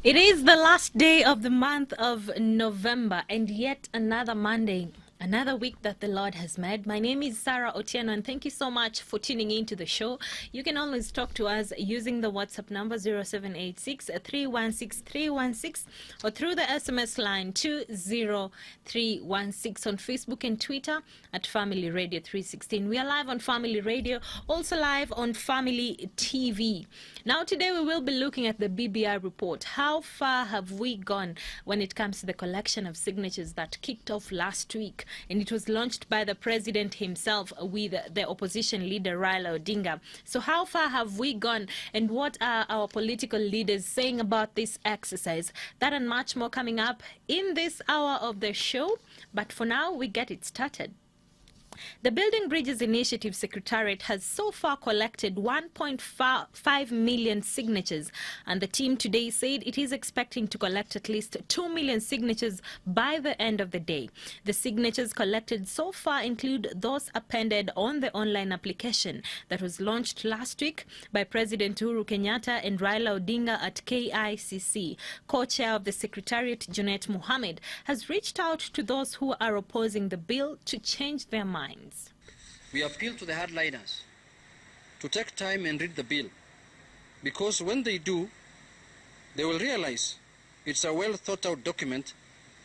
It is the last day of the month of November, and yet another Monday, another week that the Lord has made. My name is Sarah Otieno, and thank you so much for tuning in to the show. You can always talk to us using the WhatsApp number 0786 316 316 or through the SMS line 20316 on Facebook and Twitter at Family Radio 316. We are live on Family Radio, also live on Family TV. Now today we will be looking at the BBI report. How far have we gone when it comes to the collection of signatures that kicked off last week? And it was launched by the president himself with the opposition leader Raila Odinga. So how far have we gone, and what are our political leaders saying about this exercise? That and much more coming up in this hour of the show. But for now, we get it started. The Building Bridges Initiative Secretariat has so far collected 1.5 million signatures, and the team today said it is expecting to collect at least 2 million signatures by the end of the day. The signatures collected so far include those appended on the online application that was launched last week by President Uhuru Kenyatta and Raila Odinga at KICC. Co-chair of the Secretariat, Junet Mohammed, has reached out to those who are opposing the bill to change their minds. We appeal to the hardliners to take time and read the bill, because when they do, they will realize it's a well thought out document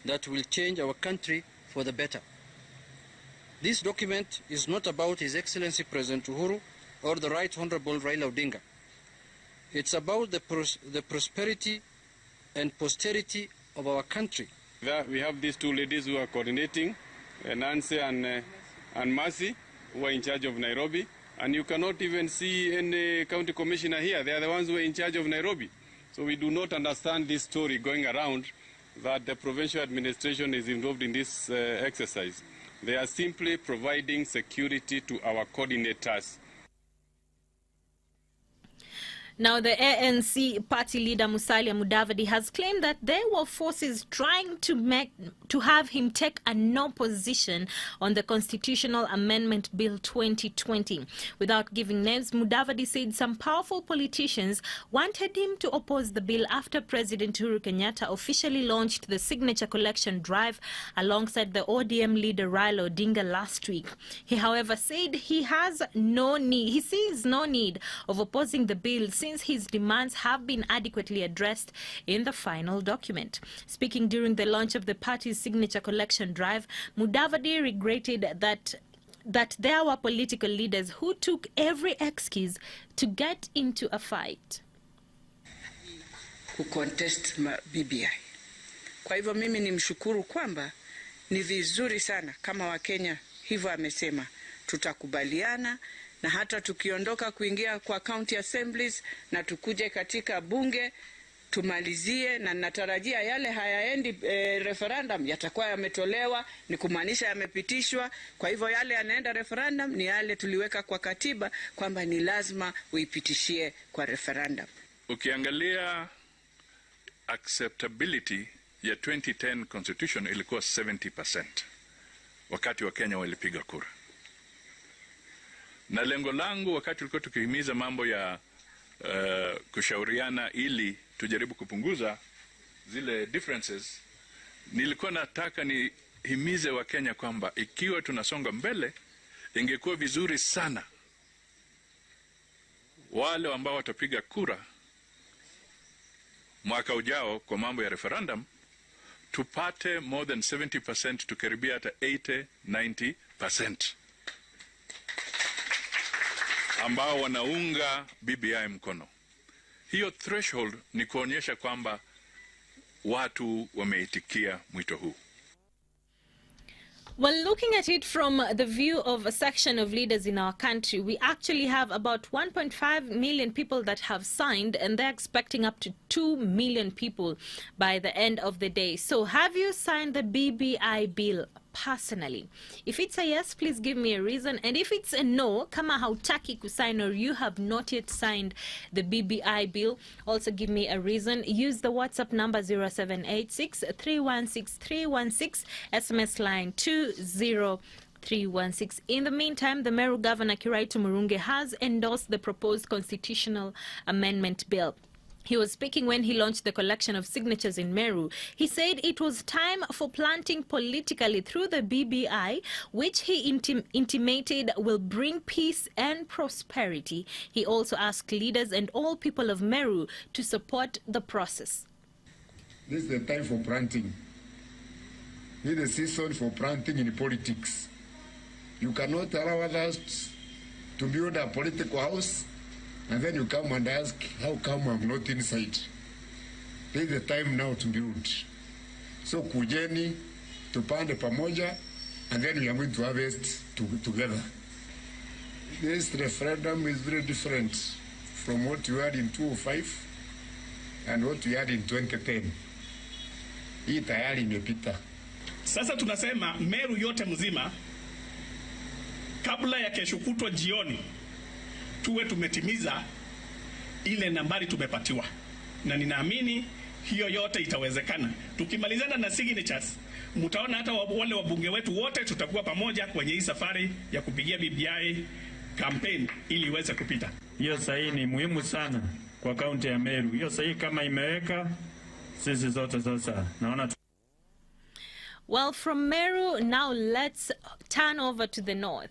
that will change our country for the better. This document is not about His Excellency President Uhuru or the Right Honorable Raila Odinga. It's about the prosperity and posterity of our country. We have these two ladies who are coordinating, Nancy and Mercy, who are in charge of Nairobi, and you cannot even see any county commissioner here. They are the ones who are in charge of Nairobi. So we do not understand this story going around that the provincial administration is involved in this exercise. They are simply providing security to our coordinators. Now, the ANC party leader Musalia Mudavadi has claimed that there were forces trying to have him take a no position on the Constitutional Amendment Bill 2020. Without giving names, Mudavadi said some powerful politicians wanted him to oppose the bill after President Uhuru Kenyatta officially launched the signature collection drive alongside the ODM leader Raila Odinga last week. He, however, said he sees no need of opposing the bill since his demands have been adequately addressed in the final document. Speaking during the launch of the party's signature collection drive, Mudavadi regretted that there were political leaders who took every excuse to get into a fight. Kucontest BBI. Kwa hivyo mimi nimshukuru kwamba ni vizuri sana kama Wakenya hivyo amesema tutakubaliana, na hata tukiondoka kuingia kwa county assemblies na tukuje katika bunge tumalizie, na natarajia yale hayaendi referendum yatakuwa yametolewa, ni kumaanisha yamepitishwa. Kwa hivyo yale yanaenda referendum ni yale tuliweka kwa katiba kwamba ni lazima uipitishie kwa referendum. Ukiangalia acceptability ya 2010 constitution ilikuwa 70% wakati wa Kenya walipiga kura. Na lengo langu wakati tulikuwa tukihimiza mambo ya kushauriana ili tujaribu kupunguza zile differences, nilikuwa nataka nihimize wa Kenya kwamba ikiwa tunasonga mbele, ingekuwa vizuri sana wale ambao watapiga kura mwaka ujao kwa mambo ya referendum tupate more than 70%, tukaribia hata 80-90% ambao wanaunga BBI mkono. Hiyo threshold ni kuonyesha kwamba watu wameitikia mwito huu. Well, looking at it from the view of a section of leaders in our country, we actually have about 1.5 million people that have signed, and they're expecting up to 2 million people by the end of the day. So have you signed the BBI bill personally? If it's a yes, please give me a reason. And if it's a no, kama hautaki kusign or you have not yet signed the BBI bill, also give me a reason. Use the WhatsApp number 0786 316 316, SMS line 20316. In the meantime, the Meru Governor Kirito Murungi has endorsed the proposed constitutional amendment bill. He was speaking when he launched the collection of signatures in Meru. He said it was time for planting politically through the BBI, which he intimated will bring peace and prosperity. He also asked leaders and all people of Meru to support the process. This is the time for planting. This is the season for planting in politics. You cannot allow others to build a political house and then you come and ask, how come I'm not inside? This is the time now to build. So kujeni, tupande pamoja, and then we are going to harvest together. This referendum is very different from what we had in 2005 and what we had in 2010. Hii tayari imepita. Sasa tunasema Meru yote mzima, kabla ya kesho kutwa jioni, tuwe tumetimiza ile nambari tumepatiwa, na ninaamini hiyo yote itawezekana. Tukimalizana na signatures, mtaona hata wale wabunge wetu wote tutakuwa pamoja kwenye hii safari ya kupigia BBI campaign ili iweze kupita. Hiyo sahihi ni muhimu sana kwa kaunti ya Meru. Hiyo sahihi kama imeweka, sisi zote sasa naona. Well, from Meru, now let's turn over to the north.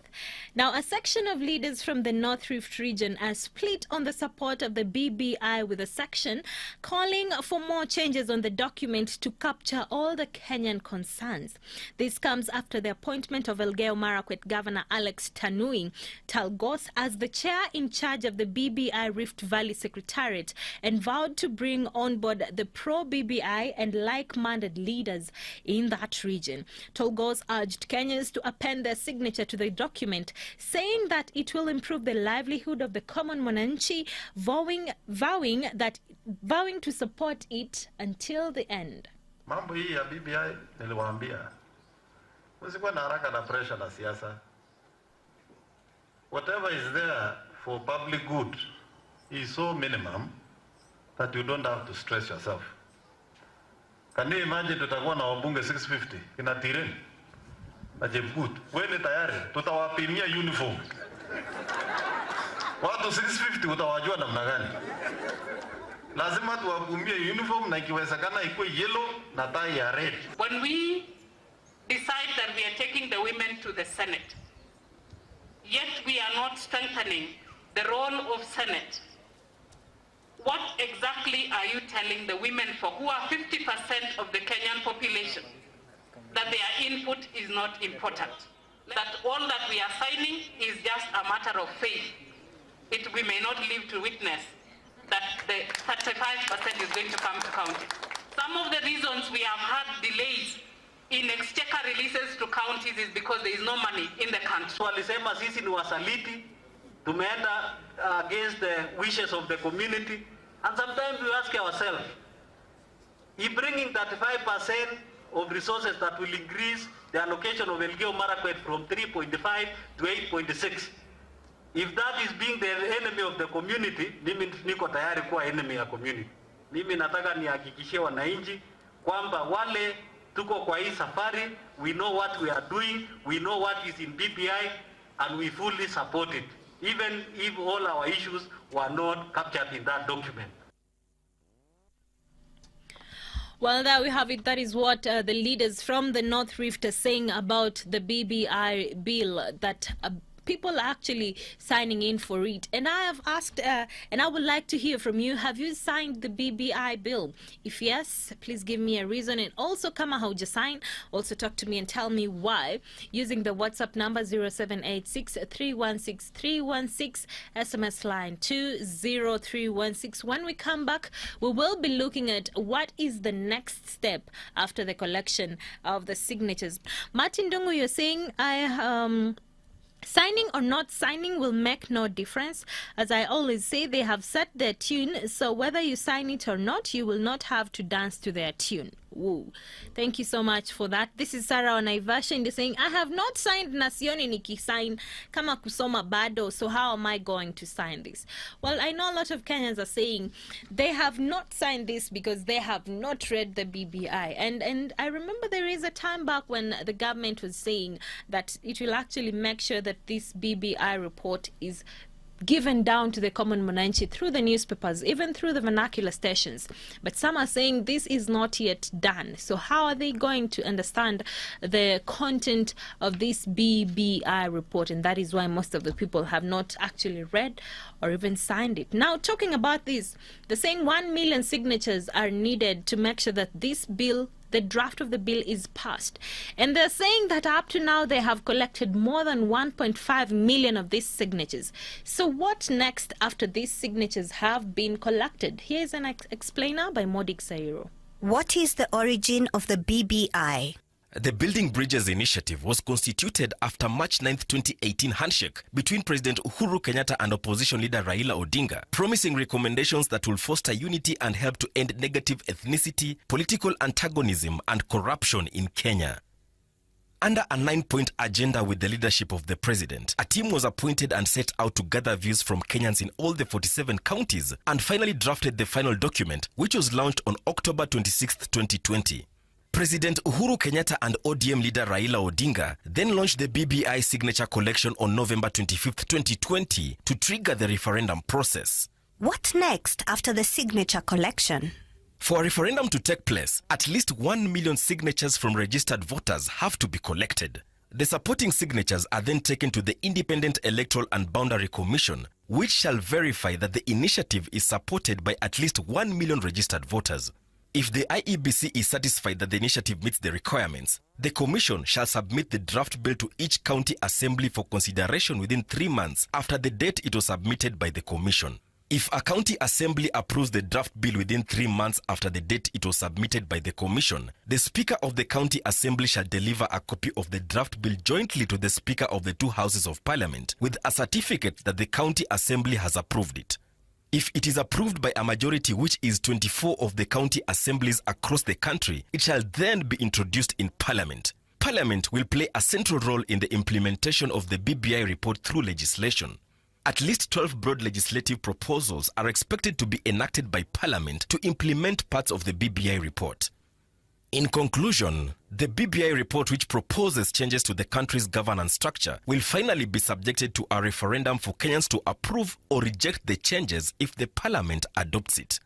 Now, a section of leaders from the North Rift region are split on the support of the BBI, with a section calling for more changes on the document to capture all the Kenyan concerns. This comes after the appointment of Elgeyo Marakwet Governor Alex Tanui Talgos as the chair in charge of the BBI Rift Valley Secretariat, and vowed to bring on board the pro-BBI and like-minded leaders in that region. Talgos urged Kenyans to append their signature to the document, saying that it will improve the livelihood of the common mwananchi, vowing to support it until the end. Mambo hii ya BBI niliwaambia, usikuwa na haraka na pressure na siasa. Whatever is there for public good is so minimum that you don't have to stress yourself. Can you imagine tutakuwa na wabunge 650 kina Tireni na Jebut? Wewe tayari tutawapimia uniform. Watu 650 utawajua namna gani? Lazima tuwapimie uniform na ikiwezekana ikuwe yellow na tie ya red. When we decide that we are taking the women to the Senate, yet we are not strengthening the role of Senate, what exactly are you telling the women who are 50% of the Kenyan population that their input is not important? That all that we are signing is just a matter of faith. We may not live to witness that the 35% is going to come to county. Some of the reasons we have had delays in exchequer releases to counties is because there is no money in the country. Walisema sisi ni wasaliti, tumeenda against the wishes of the community. And sometimes we ask ourselves, if bringing 35% of resources that will increase the allocation of Elgeyo Marakwet from 3.5 to 8.6, if that is being the enemy of the community, mimi niko tayari kuwa enemy ya community. Mimi nataka nihakikishie wananchi kwamba wale tuko kwa hii safari, we know what we are doing, we know what is in BBI, and we fully support it, even if all our issues were not captured in that document. Well, there we have it. That is what the leaders from the North Rift are saying about the BBI bill, that people are actually signing in for it. And I have asked, and I would like to hear from you, have you signed the BBI bill? If yes, please give me a reason. And also, kama hauja sign, also talk to me and tell me why, using the WhatsApp number 0786 316 316, SMS line 20316. When we come back, we will be looking at what is the next step after the collection of the signatures. Martin Dungu, you're saying signing or not signing will make no difference. As I always say, they have set their tune, so whether you sign it or not, you will not have to dance to their tune. Woo. Thank you so much for that. This is Sarah on Naivasha, and they're saying, I have not signed Nasioni Niki sign kama kusoma bado, so how am I going to sign this? Well, I know a lot of Kenyans are saying they have not signed this because they have not read the BBI. And I remember there is a time back when the government was saying that it will actually make sure that this BBI report is given down to the common mwananchi through the newspapers, even through the vernacular stations. But some are saying this is not yet done. So how are they going to understand the content of this BBI report? And that is why most of the people have not actually read or even signed it. Now, talking about this, they're saying 1 million signatures are needed to make sure that this bill, the draft of the bill, is passed. And they're saying that up to now they have collected more than 1.5 million of these signatures. So what next after these signatures have been collected? Here's an explainer by Modik Sairo. What is the origin of the BBI? The Building Bridges initiative was constituted after March 9, 2018 handshake between President Uhuru Kenyatta and opposition leader Raila Odinga, promising recommendations that will foster unity and help to end negative ethnicity, political antagonism and corruption in Kenya. Under a 9-point agenda with the leadership of the president, a team was appointed and set out to gather views from Kenyans in all the 47 counties and finally drafted the final document, which was launched on October 26, 2020. President Uhuru Kenyatta and ODM leader Raila Odinga then launched the BBI signature collection on November 25, 2020 to trigger the referendum process. What next after the signature collection? For a referendum to take place, at least 1 million signatures from registered voters have to be collected. The supporting signatures are then taken to the Independent Electoral and Boundary Commission, which shall verify that the initiative is supported by at least 1 million registered voters. If the IEBC is satisfied that the initiative meets the requirements, the Commission shall submit the draft bill to each county assembly for consideration within 3 months after the date it was submitted by the Commission. If a county assembly approves the draft bill within 3 months after the date it was submitted by the Commission, the Speaker of the County Assembly shall deliver a copy of the draft bill jointly to the Speaker of the 2 Houses of Parliament with a certificate that the County Assembly has approved it. If it is approved by a majority, which is 24 of the county assemblies across the country, it shall then be introduced in Parliament. Parliament will play a central role in the implementation of the BBI report through legislation. At least 12 broad legislative proposals are expected to be enacted by Parliament to implement parts of the BBI report. In conclusion, the BBI report, which proposes changes to the country's governance structure, will finally be subjected to a referendum for Kenyans to approve or reject the changes if the Parliament adopts it.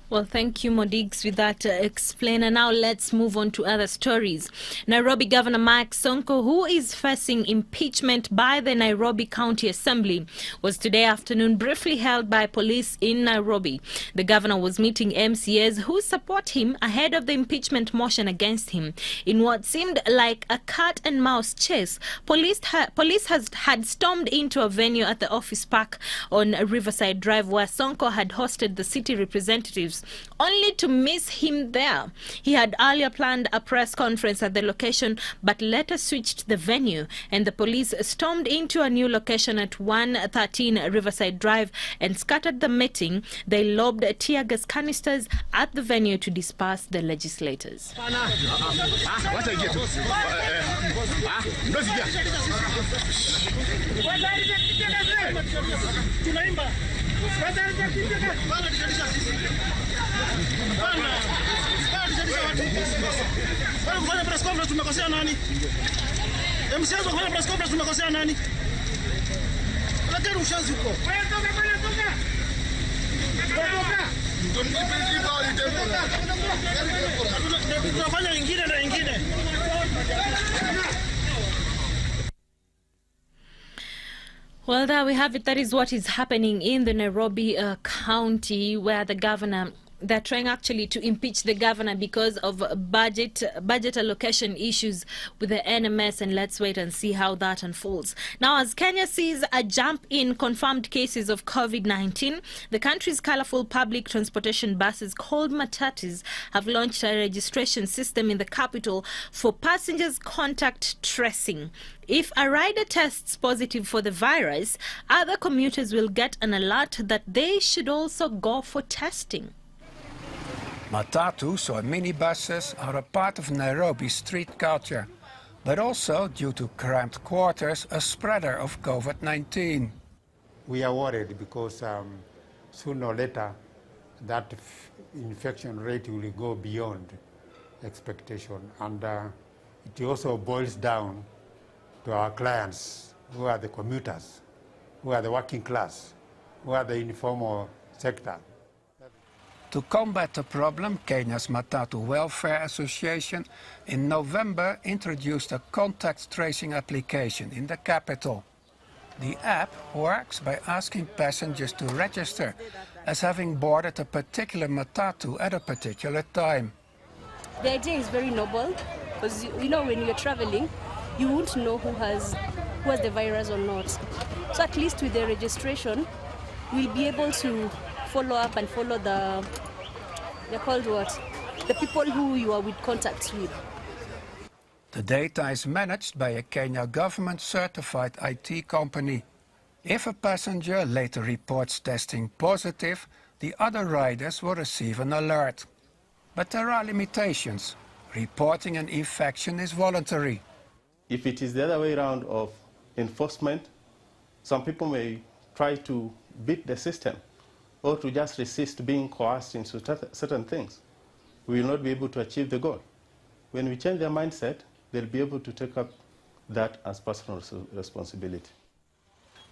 Well, thank you, Modigs, with that explainer. Now let's move on to other stories. Nairobi Governor Mike Sonko, who is facing impeachment by the Nairobi County Assembly, was today afternoon briefly held by police in Nairobi. The governor was meeting MCAs who support him ahead of the impeachment motion against him. In what seemed like a cat and mouse chase, police had stormed into a venue at the Office Park on Riverside Drive where Sonko had hosted the city representatives, only to miss him there. He had earlier planned a press conference at the location but later switched the venue, and the police stormed into a new location at 113 Riverside Drive and scattered the meeting. They lobbed tear gas canisters at the venue to disperse the legislators. Well, there we have it. That is what is happening in the Nairobi county, where the governor, they're trying actually to impeach the governor because of budget allocation issues with the NMS, and let's wait and see how that unfolds. Now, as Kenya sees a jump in confirmed cases of COVID-19, the country's colorful public transportation buses called matatus have launched a registration system in the capital for passengers' contact tracing. If a rider tests positive for the virus, other commuters will get an alert that they should also go for testing. Matatus, or minibuses, are a part of Nairobi's street culture, but also, due to cramped quarters, a spreader of COVID-19. We are worried because sooner or later that infection rate will go beyond expectation, and it also boils down to our clients, who are the commuters. who are the working class, who are the informal sector. To combat the problem, Kenya's Matatu Welfare Association in November introduced a contact tracing application in the capital. The app works by asking passengers to register as having boarded a particular Matatu at a particular time. The idea is very noble because, you know, when you're traveling, you won't know who has the virus or not. So at least with the registration, we'll be able to follow up and follow they're called what? The people who you are with contacts with. The data is managed by a Kenya government-certified IT company. If a passenger later reports testing positive, the other riders will receive an alert. But there are limitations. Reporting an infection is voluntary. If it is the other way around of enforcement, some people may try to beat the system or to just resist being coerced into certain things. We will not be able to achieve the goal. When we change their mindset, they'll be able to take up that as personal responsibility.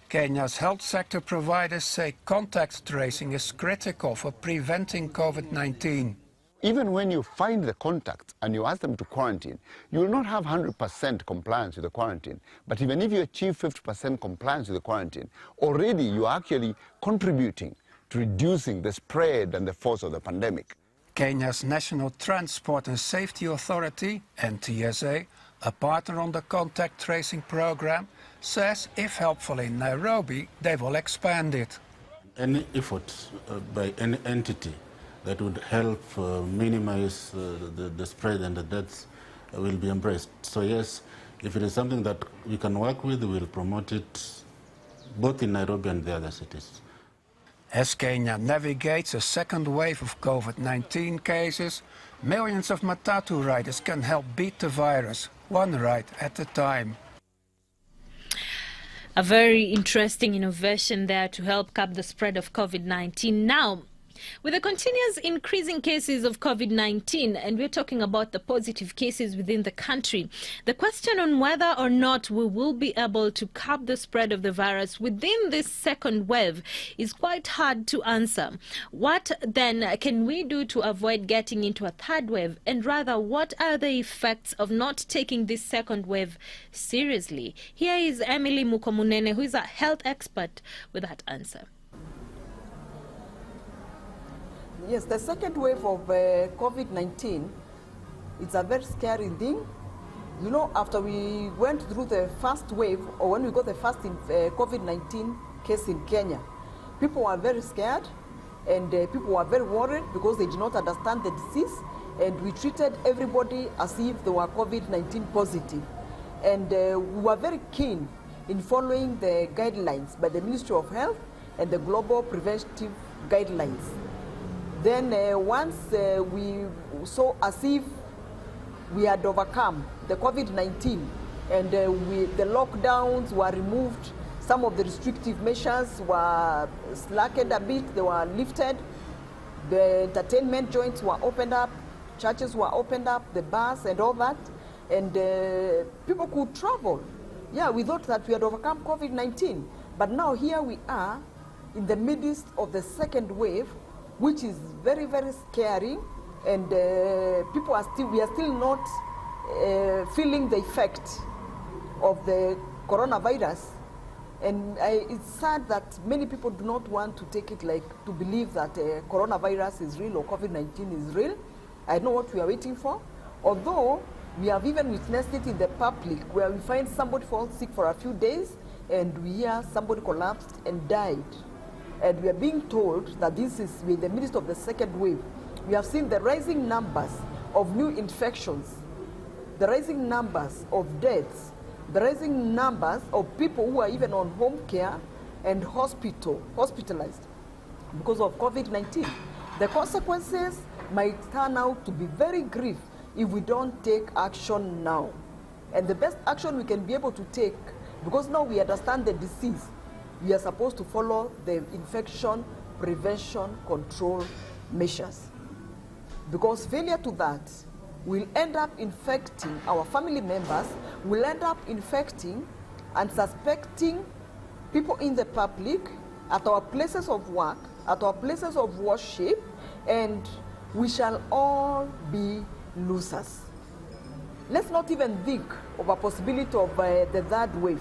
Kenya's health sector providers say contact tracing is critical for preventing COVID-19. Even when you find the contact and you ask them to quarantine, you will not have 100% compliance with the quarantine. But even if you achieve 50% compliance with the quarantine, already you are actually contributing to reducing the spread and the force of the pandemic. Kenya's National Transport and Safety Authority, NTSA, a partner on the contact tracing program, says if helpful in Nairobi, they will expand it. Any effort by any entity that would help minimize the spread and the deaths will be embraced. So yes, if it is something that we can work with, we will promote it both in Nairobi and the other cities. As Kenya navigates a second wave of COVID-19 cases, millions of Matatu riders can help beat the virus, one ride at a time. A very interesting innovation there to help curb the spread of COVID-19. Now, with the continuous increasing cases of COVID-19, and we're talking about the positive cases within the country, the question on whether or not we will be able to curb the spread of the virus within this second wave is quite hard to answer. What then can we do to avoid getting into a third wave? And rather, what are the effects of not taking this second wave seriously? Here is Emily Mukomunene, who is a health expert, with that answer. Yes, the second wave of COVID-19, it's a very scary thing. You know, after we went through the first wave, or when we got the first COVID-19 case in Kenya, people were very scared and people were very worried because they did not understand the disease, and we treated everybody as if they were COVID-19 positive. And we were very keen in following the guidelines by the Ministry of Health and the Global Preventive Guidelines. Then once we saw as if we had overcome the COVID-19 and the lockdowns were removed, some of the restrictive measures were slackened a bit, they were lifted, the entertainment joints were opened up, churches were opened up, the bars and all that, and people could travel. Yeah, we thought that we had overcome COVID-19, but now here we are in the midst of the second wave, which is very, very scary, and we are still not feeling the effect of the coronavirus. And it's sad that many people do not want to take it to believe that coronavirus is real or COVID-19 is real. I know what we are waiting for. Although we have even witnessed it in the public, where we find somebody fall sick for a few days and we hear somebody collapsed and died. And we are being told that this is in the midst of the second wave. We have seen the rising numbers of new infections, the rising numbers of deaths, the rising numbers of people who are even on home care and hospitalized because of COVID-19. The consequences might turn out to be very grave if we don't take action now. And the best action we can be able to take, because now we understand the disease, we are supposed to follow the infection prevention control measures. Because failure to that will end up infecting our family members, will end up infecting and suspecting people in the public, at our places of work, at our places of worship, and we shall all be losers. Let's not even think of a possibility of the third wave.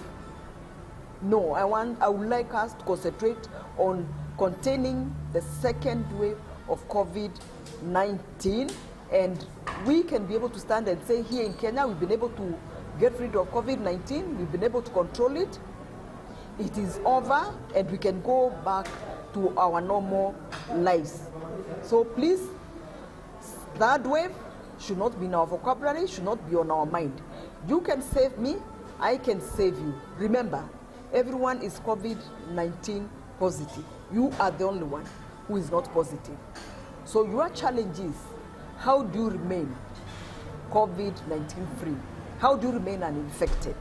No, I would like us to concentrate on containing the second wave of COVID-19, and we can be able to stand and say here in Kenya, we've been able to get rid of COVID-19, we've been able to control it. It is over, and we can go back to our normal lives. So please, third wave should not be in our vocabulary, should not be on our mind. You can save me, I can save you. Remember, everyone is COVID-19 positive. You are the only one who is not positive. So your challenge is, how do you remain COVID-19 free? How do you remain uninfected?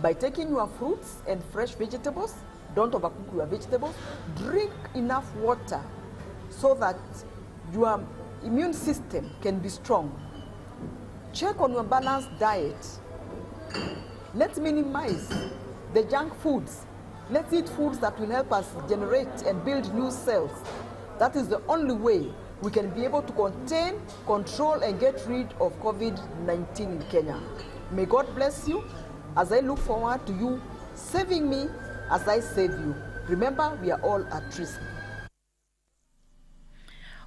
By taking your fruits and fresh vegetables, don't overcook your vegetables, drink enough water so that your immune system can be strong. Check on your balanced diet. Let's minimize the junk foods. Let's eat foods that will help us generate and build new cells. That is the only way we can be able to contain, control, and get rid of COVID-19 in Kenya. May God bless you as I look forward to you saving me as I save you. Remember, we are all at risk.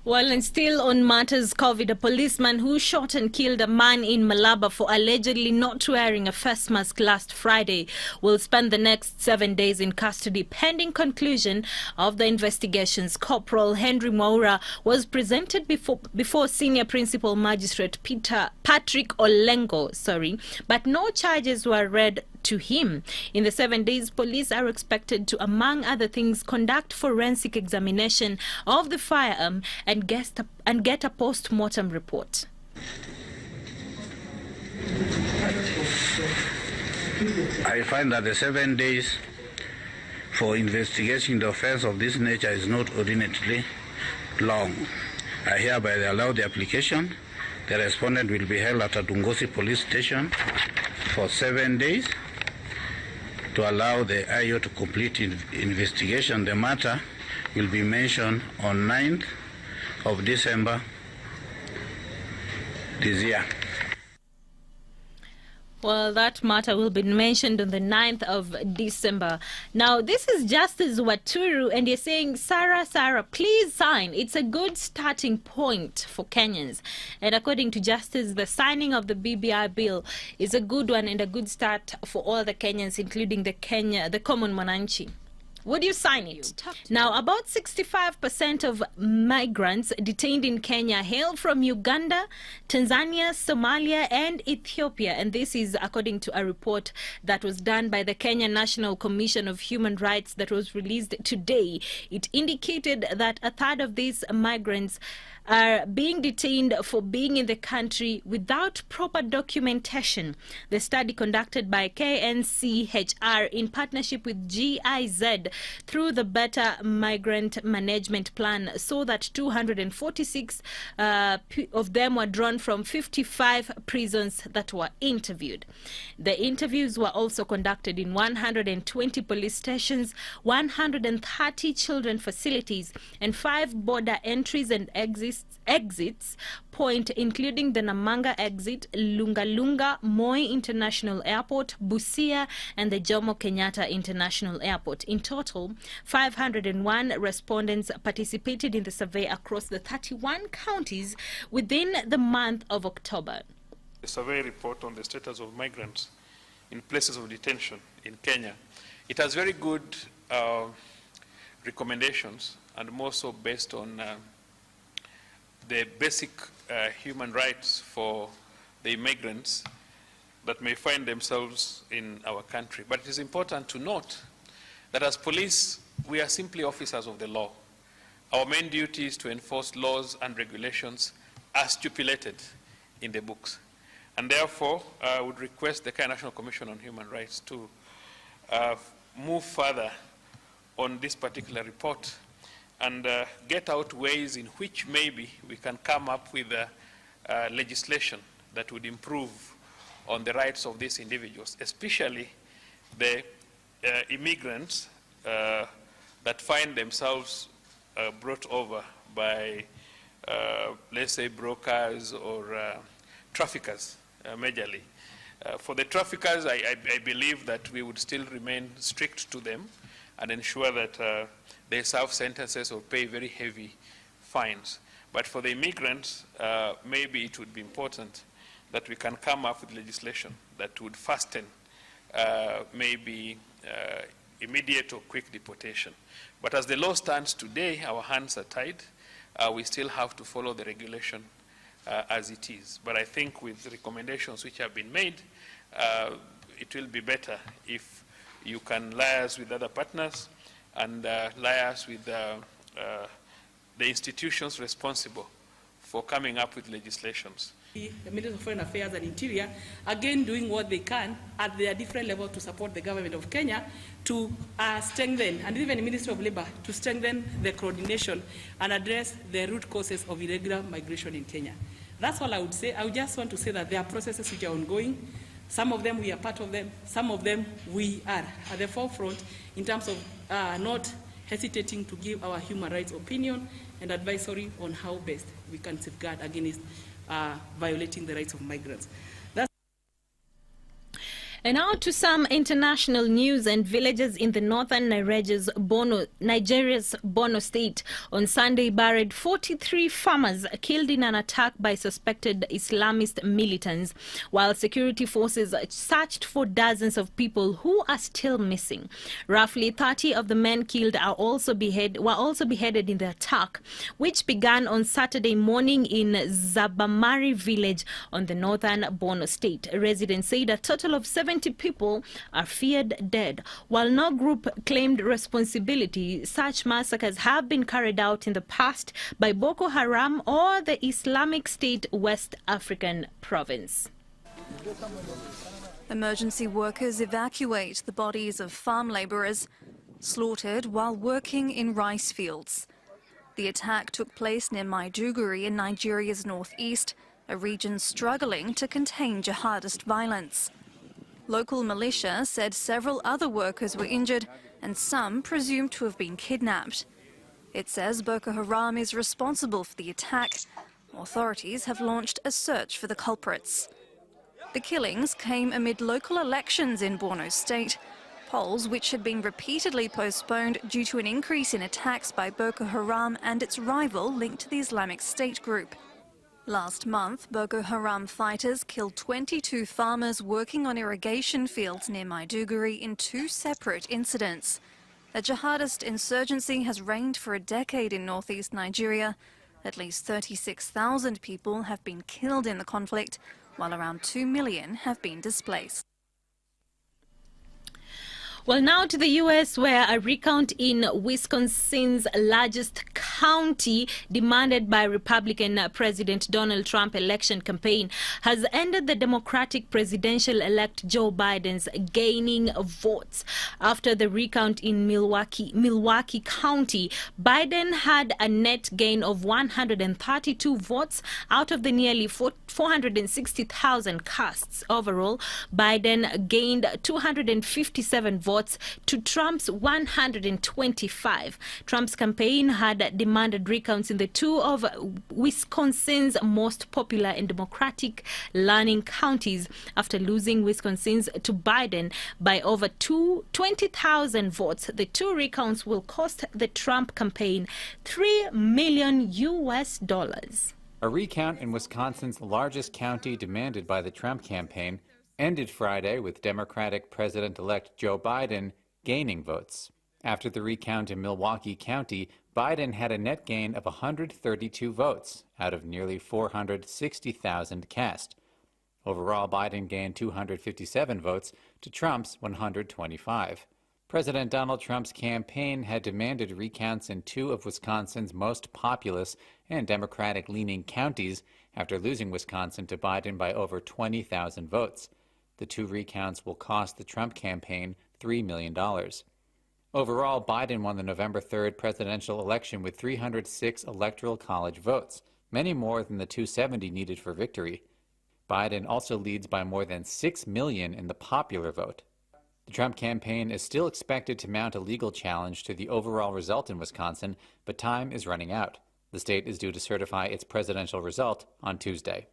Well, and still on matters COVID, a policeman who shot and killed a man in Malaba for allegedly not wearing a face mask last Friday will spend the next 7 days in custody pending conclusion of the investigations. Corporal Henry Mwaura was presented before Senior Principal Magistrate Patrick Olengo, but no charges were read to him. In the 7 days, police are expected to, among other things, conduct forensic examination of the firearm and get a post-mortem report. I find that the 7 days for investigating the offense of this nature is not ordinarily long. I hereby allow the application. The respondent will be held at Adungosi Police Station for 7 days to allow the IO to complete investigation. The matter will be mentioned on 9th of December this year. Well, that matter will be mentioned on the 9th of December. Now, this is Justice Waturu, and you're saying, Sarah, please sign. It's a good starting point for Kenyans. And according to Justice, the signing of the BBI bill is a good one and a good start for all the Kenyans, including the common mwananchi. Would you sign it? Now, about 65% of migrants detained in Kenya hail from Uganda, Tanzania, Somalia, and Ethiopia. And this is according to a report that was done by the Kenya National Commission of Human Rights that was released today. It indicated that a third of these migrants are being detained for being in the country without proper documentation. The study conducted by KNCHR in partnership with GIZ through the Better Migrant Management Plan saw that 246 of them were drawn from 55 prisons that were interviewed. The interviews were also conducted in 120 police stations, 130 children facilities, and 5 border entries and exits point, including the Namanga exit, Lunga, Moi International Airport, Busia, and the Jomo Kenyatta International Airport. In total, 501 respondents participated in the survey across the 31 counties within the month of October. The survey report on the status of migrants in places of detention in Kenya. It has very good recommendations, and more so based on the basic human rights for the immigrants that may find themselves in our country. But it is important to note that as police, we are simply officers of the law. Our main duty is to enforce laws and regulations as stipulated in the books. And therefore, I would request the Kenya National Commission on Human Rights to move further on this particular report and get out ways in which maybe we can come up with legislation that would improve on the rights of these individuals, especially the immigrants that find themselves brought over by, let's say, brokers or traffickers, majorly. For the traffickers, I believe that we would still remain strict to them and ensure that they serve sentences or pay very heavy fines. But for the immigrants, maybe it would be important that we can come up with legislation that would fasten maybe immediate or quick deportation. But as the law stands today, our hands are tied. We still have to follow the regulation as it is. But I think with the recommendations which have been made, it will be better if you can liaise with other partners and liaise with the institutions responsible for coming up with legislations. The Minister of Foreign Affairs and Interior, again doing what they can at their different levels to support the government of Kenya to strengthen, and even the Ministry of Labour, to strengthen the coordination and address the root causes of irregular migration in Kenya. That's all I would say. I would just want to say that there are processes which are ongoing. Some of them we are part of them, some of them we are at the forefront in terms of not hesitating to give our human rights opinion and advisory on how best we can safeguard against violating the rights of migrants. And now to some international news. And villagers in the northern Nigeria's Borno state on Sunday buried 43 farmers killed in an attack by suspected Islamist militants, while security forces searched for dozens of people who are still missing. Roughly 30 of the men killed were also beheaded in the attack, which began on Saturday morning in Zabamari village on the northern Borno state. Residents said a total of 70 people are feared dead. While no group claimed responsibility, such massacres have been carried out in the past by Boko Haram or the Islamic State West African province. Emergency workers evacuate the bodies of farm labourers slaughtered while working in rice fields. The attack took place near Maiduguri in Nigeria's northeast, a region struggling to contain jihadist violence. Local militia said several other workers were injured and some presumed to have been kidnapped. It says Boko Haram is responsible for the attack. Authorities have launched a search for the culprits. The killings came amid local elections in Borno State, polls which had been repeatedly postponed due to an increase in attacks by Boko Haram and its rival linked to the Islamic State group. Last month, Boko Haram fighters killed 22 farmers working on irrigation fields near Maiduguri in 2 separate incidents. A jihadist insurgency has reigned for a decade in northeast Nigeria. At least 36,000 people have been killed in the conflict, while around 2 million have been displaced. Well, now to the U.S., where a recount in Wisconsin's largest county, demanded by Republican President Donald Trump election campaign, has ended the Democratic presidential-elect Joe Biden's gaining votes. After the recount in Milwaukee County, Biden had a net gain of 132 votes out of the nearly 460,000 casts. Overall, Biden gained 257 votes to Trump's 125. Trump's campaign had demanded recounts in the 2 of Wisconsin's most popular and Democratic leaning counties after losing Wisconsin's to Biden by over 20,000 votes. The 2 recounts will cost the Trump campaign $3 million. A recount in Wisconsin's largest county demanded by the Trump campaign ended Friday with Democratic President-elect Joe Biden gaining votes. After the recount in Milwaukee County, Biden had a net gain of 132 votes out of nearly 460,000 cast. Overall, Biden gained 257 votes to Trump's 125. President Donald Trump's campaign had demanded recounts in 2 of Wisconsin's most populous and Democratic-leaning counties after losing Wisconsin to Biden by over 20,000 votes. The 2 recounts will cost the Trump campaign $3 million. Overall, Biden won the November 3rd presidential election with 306 Electoral College votes, many more than the 270 needed for victory. Biden also leads by more than 6 million in the popular vote. The Trump campaign is still expected to mount a legal challenge to the overall result in Wisconsin, but time is running out. The state is due to certify its presidential result on Tuesday.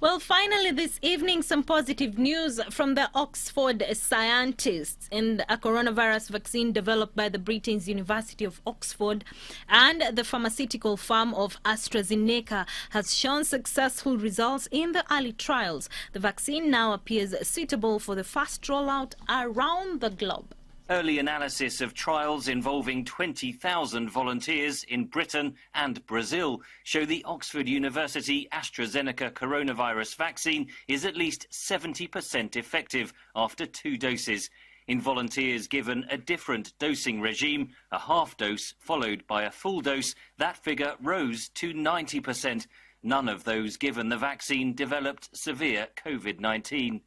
Well, finally this evening, some positive news from the Oxford scientists in a coronavirus vaccine developed by the Britain's University of Oxford and the pharmaceutical firm of AstraZeneca has shown successful results in the early trials. The vaccine now appears suitable for the fast rollout around the globe. Early analysis of trials involving 20,000 volunteers in Britain and Brazil show the Oxford University AstraZeneca coronavirus vaccine is at least 70% effective after 2 doses. In volunteers given a different dosing regime, a half dose followed by a full dose, that figure rose to 90%. None of those given the vaccine developed severe COVID-19.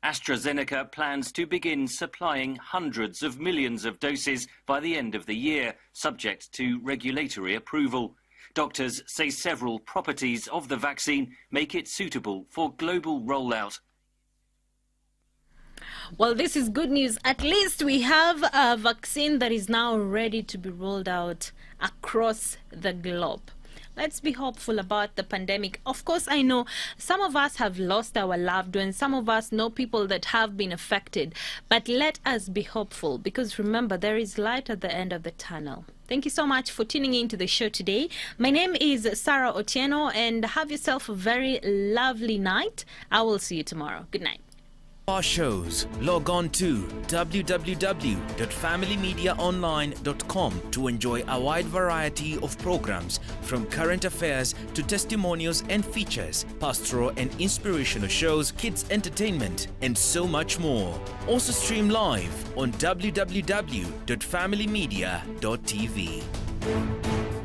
AstraZeneca plans to begin supplying hundreds of millions of doses by the end of the year, subject to regulatory approval. Doctors say several properties of the vaccine make it suitable for global rollout. Well, this is good news. At least we have a vaccine that is now ready to be rolled out across the globe. Let's be hopeful about the pandemic. Of course, I know some of us have lost our loved ones. Some of us know people that have been affected. But let us be hopeful, because remember, there is light at the end of the tunnel. Thank you so much for tuning in to the show today. My name is Sarah Otieno, and have yourself a very lovely night. I will see you tomorrow. Good night. Our shows, log on to www.familymediaonline.com to enjoy a wide variety of programs, from current affairs to testimonials and features, pastoral and inspirational shows, kids entertainment, and so much more. Also stream live on www.familymedia.tv.